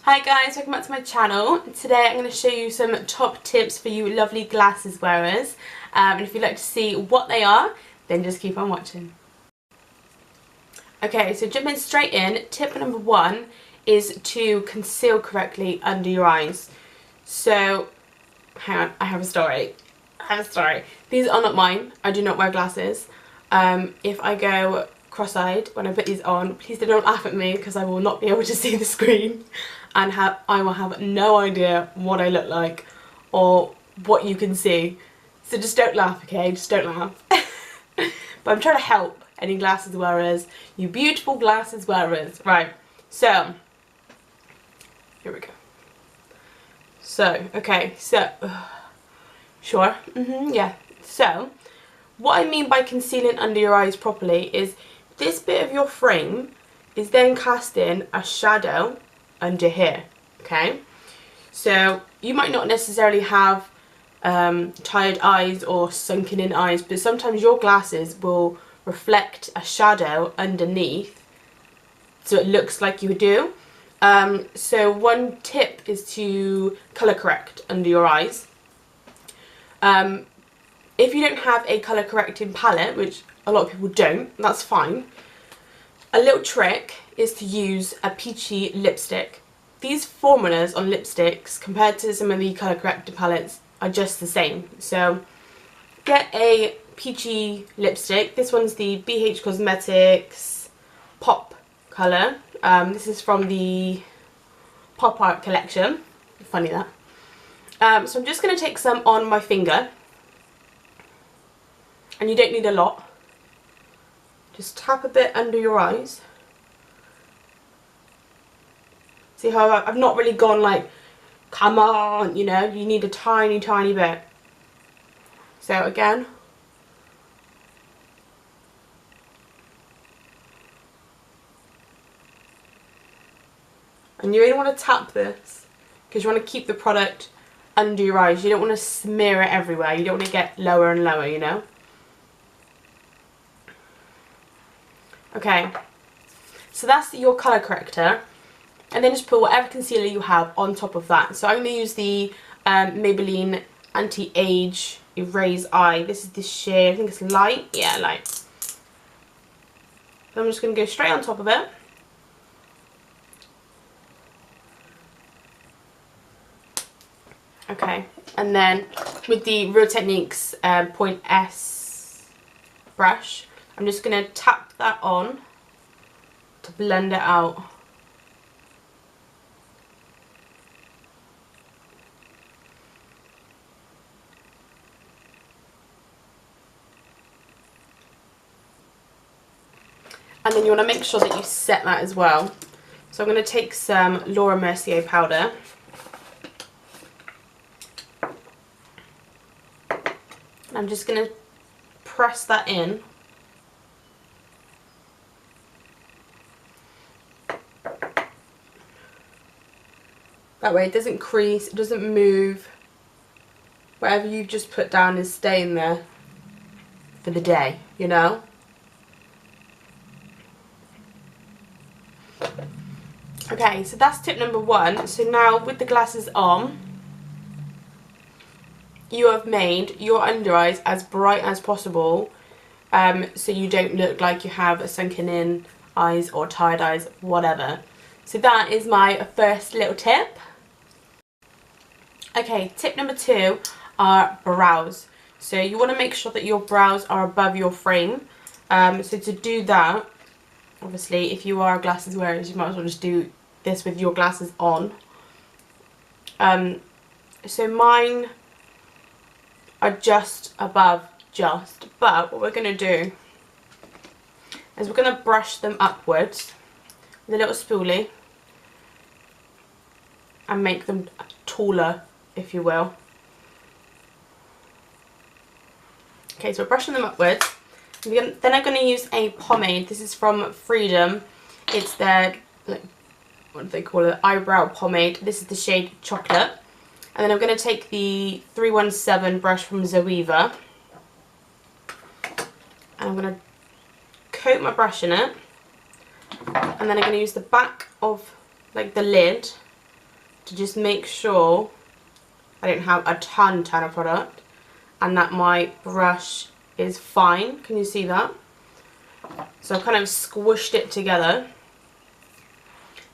Hi guys, welcome back to my channel. Today I'm going to show you some top tips for you lovely glasses wearers. And if you'd like to see what they are, then just keep on watching. Okay, so jumping straight in, tip number one is to conceal correctly under your eyes. So, hang on, I have a story. These are not mine. I do not wear glasses. If I go cross-eyed when I put these on, please don't laugh at me because I will not be able to see the screen and I will have no idea what I look like or what you can see. So just don't laugh, okay? Just don't laugh. But I'm trying to help any glasses wearers, you beautiful glasses wearers. Right, so here we go. So, okay, so sure, yeah. So what I mean by concealing under your eyes properly is this bit of your frame is then casting a shadow under here, okay? So you might not necessarily have tired eyes or sunken in eyes, but sometimes your glasses will reflect a shadow underneath so it looks like you do. So one tip is to colour correct under your eyes. If you don't have a colour correcting palette, which a lot of people don't, that's fine. A little trick is to use a peachy lipstick. These formulas on lipsticks compared to some of the colour correcting palettes are just the same. So get a peachy lipstick. This one's the BH Cosmetics Pop colour. This is from the Pop Art collection. Funny that. So I'm just going to take some on my finger. And you don't need a lot. Just tap a bit under your eyes. See how I've not really gone like, come on, you know, you need a tiny, tiny bit. So again. And you really want to tap this because you want to keep the product under your eyes. You don't want to smear it everywhere. You don't want to get lower and lower, you know. Okay, so that's your colour corrector, and then just put whatever concealer you have on top of that. So I'm going to use the Maybelline Anti-Age Erase Eye. This is the shade, I think it's light, yeah, light. So I'm just going to go straight on top of it. Okay, and then with the Real Techniques Point S brush, I'm just going to tap that on to blend it out. And then you want to make sure that you set that as well. So I'm going to take some Laura Mercier powder. I'm just going to press that in. That way it doesn't crease, it doesn't move. Whatever you've just put down is staying there for the day, you know? Okay, so that's tip number one. So now with the glasses on, you have made your under eyes as bright as possible, so you don't look like you have a sunken in eyes or tired eyes, whatever. So that is my first little tip. Okay, tip number two are brows. So you want to make sure that your brows are above your frame. So to do that, obviously if you are glasses wearers, you might as well just do this with your glasses on. So mine are just above but what we're going to do is we're going to brush them upwards with a little spoolie and make them taller, if you will. Okay, so we're brushing them upwards. Then I'm going to use a pomade. This is from Freedom. It's their, what do they call it, eyebrow pomade. This is the shade Chocolate. And then I'm going to take the 317 brush from Zoeva. And I'm going to coat my brush in it. And then I'm going to use the back of like the lid to just make sure I don't have a ton of product and that my brush is fine. Can you see that? So I've kind of squished it together.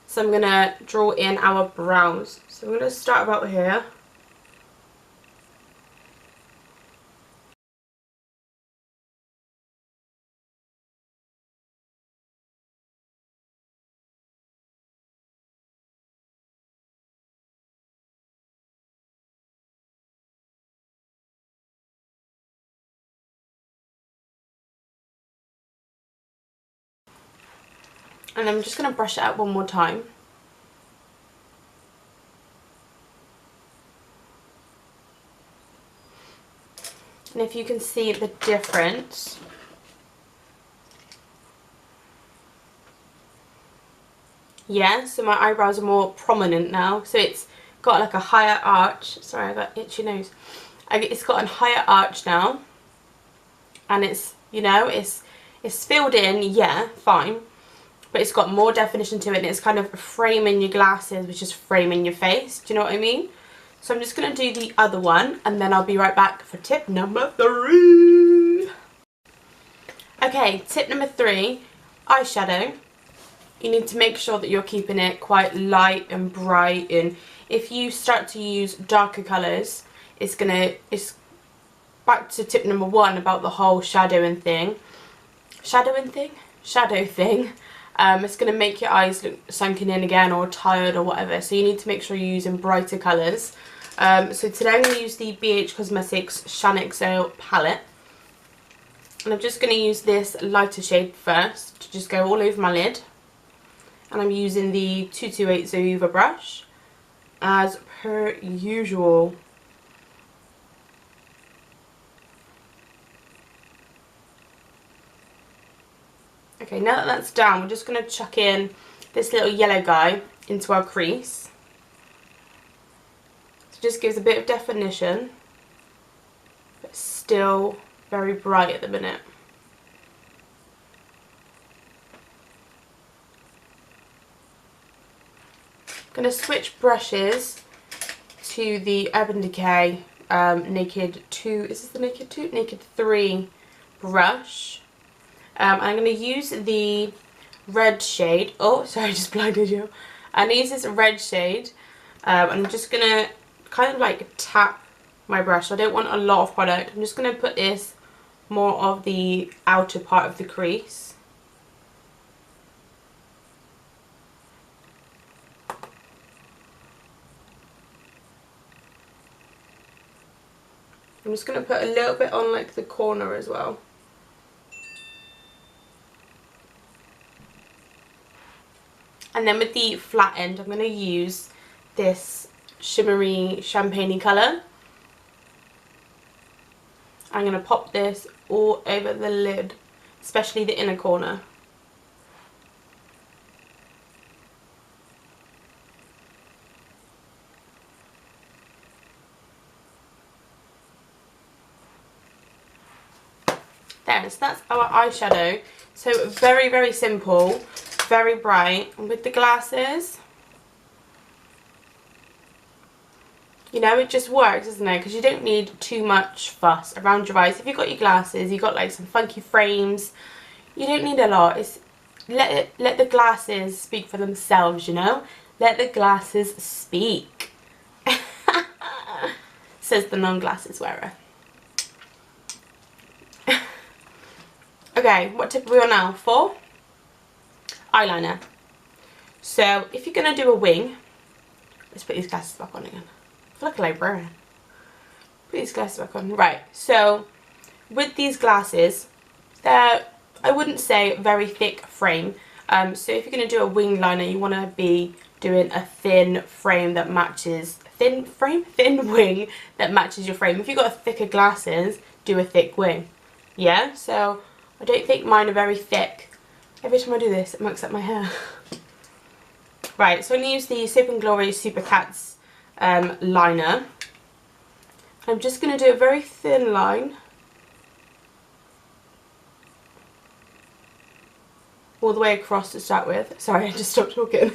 So I'm going to draw in our brows. So I'm going to start about here. And I'm just going to brush it out one more time. And if you can see the difference, yeah, so my eyebrows are more prominent now. So it's got like a higher arch. Sorry, I got itchy nose. It's got a higher arch now. And it's, you know, it's filled in, yeah, fine. But it's got more definition to it, and it's kind of framing your glasses, which is framing your face. Do you know what I mean? So I'm just going to do the other one, and then I'll be right back for tip number 3. Okay, tip number 3, eyeshadow. You need to make sure that you're keeping it quite light and bright, and if you start to use darker colours, it's back to tip number 1 about the whole shadow thing. It's going to make your eyes look sunken in again or tired or whatever, so you need to make sure you're using brighter colours. So today I'm going to use the BH Cosmetics Shaaanxo palette, and I'm just going to use this lighter shade first to just go all over my lid, and I'm using the 228 Zoeva brush as per usual. Okay, now that that's done, we're just going to chuck in this little yellow guy into our crease. So it just gives a bit of definition, but still very bright at the minute. I'm going to switch brushes to the Urban Decay Naked 2, is this the Naked 2? Naked 3 brush. I'm going to use the red shade. Oh, sorry, I just blinded you. I'm going to use this red shade. I'm just going to kind of like tap my brush. I don't want a lot of product. I'm just going to put this more of the outer part of the crease. I'm just going to put a little bit on like the corner as well. And then with the flat end, I'm going to use this shimmery champagne colour. I'm going to pop this all over the lid, especially the inner corner. There, so that's our eyeshadow. So very, very simple. Very bright. And with the glasses, you know, it just works, doesn't it? Because you don't need too much fuss around your eyes. If you've got your glasses, you've got like some funky frames, you don't need a lot. It's let the glasses speak for themselves, you know. Let the glasses speak. Says the non-glasses wearer. Okay, what tip are we on now? 4? Eyeliner. So if you're going to do a wing, let's put these glasses back on again. I feel like a librarian. Put these glasses back on. Right, so with these glasses, they're, I wouldn't say very thick frame. So if you're going to do a wing liner, you want to be doing a thin frame that matches, thin wing that matches your frame. If you've got thicker glasses, do a thick wing. Yeah, so I don't think mine are very thick. Every time I do this, it mucks up my hair. Right, so I'm going to use the Soap & Glory Supercats liner. I'm just going to do a very thin line. All the way across to start with. Sorry, I just stopped talking.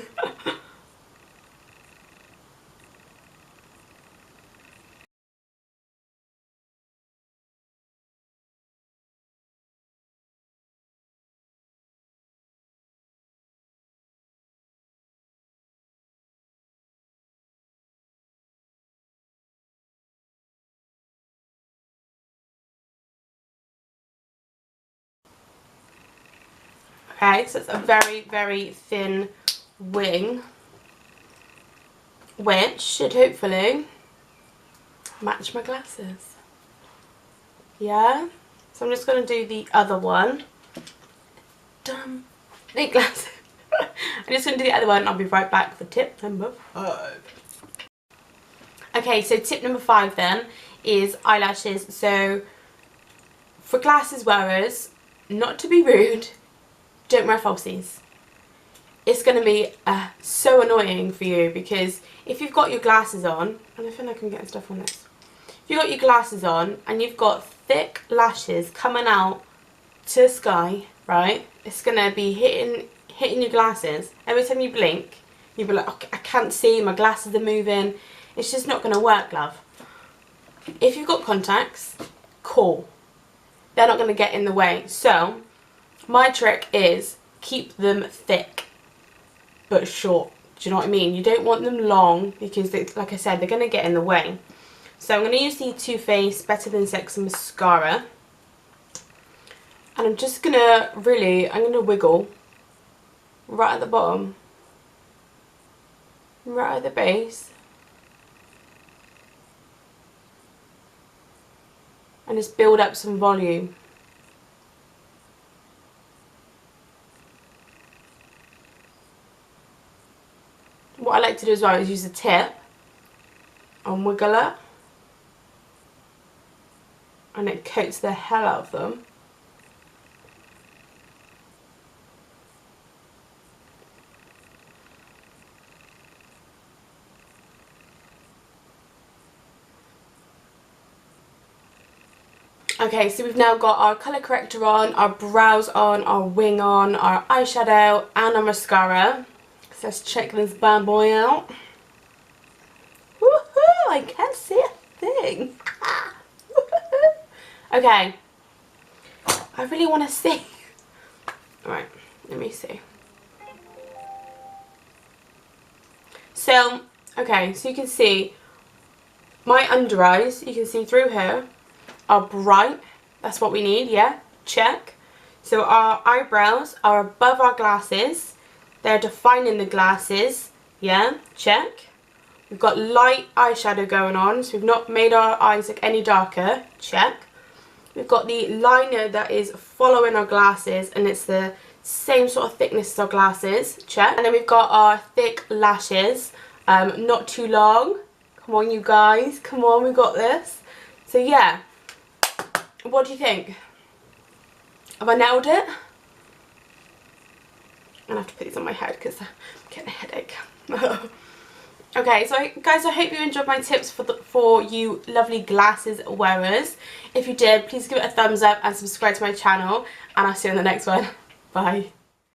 Okay, so it's a very, very thin wing, which should hopefully match my glasses. Yeah? So I'm just going to do the other one. Done. The glasses. I'm just going to do the other one and I'll be right back for tip number 5. Okay, so tip number 5 then is eyelashes. So for glasses wearers, not to be rude, don't wear falsies. It's going to be so annoying for you because if you've got your glasses on, and I feel like I'm getting stuff on this. If you've got your glasses on and you've got thick lashes coming out to the sky, right? It's going to be hitting your glasses. Every time you blink, you'll be like, oh, I can't see, my glasses are moving. It's just not going to work, love. If you've got contacts, cool. They're not going to get in the way. So my trick is keep them thick but short. Do you know what I mean? You don't want them long because, like I said, they're going to get in the way. So I'm going to use the Too Faced Better Than Sex mascara. And I'm just going to I'm going to wiggle right at the bottom, right at the base. And just build up some volume. What I like to do as well is use the tip and wiggle it, and it coats the hell out of them. Okay, so we've now got our colour corrector on, our brows on, our wing on, our eyeshadow and our mascara. So let's check this bad boy out. Woohoo! I can't see a thing. Okay. I really want to see. Alright, let me see. So, okay, so you can see my under eyes, you can see through here, are bright. That's what we need, yeah? Check. So our eyebrows are above our glasses. They're defining the glasses, yeah? Check. We've got light eyeshadow going on, so we've not made our eyes look any darker. Check. We've got the liner that is following our glasses, and it's the same sort of thickness as our glasses. Check. And then we've got our thick lashes, not too long. Come on, you guys. Come on, we got this. So yeah. What do you think? Have I nailed it? I'm going to have to put these on my head because I'm getting a headache. Okay, so guys, I hope you enjoyed my tips for you lovely glasses wearers. If you did, please give it a thumbs up and subscribe to my channel. And I'll see you in the next one. Bye.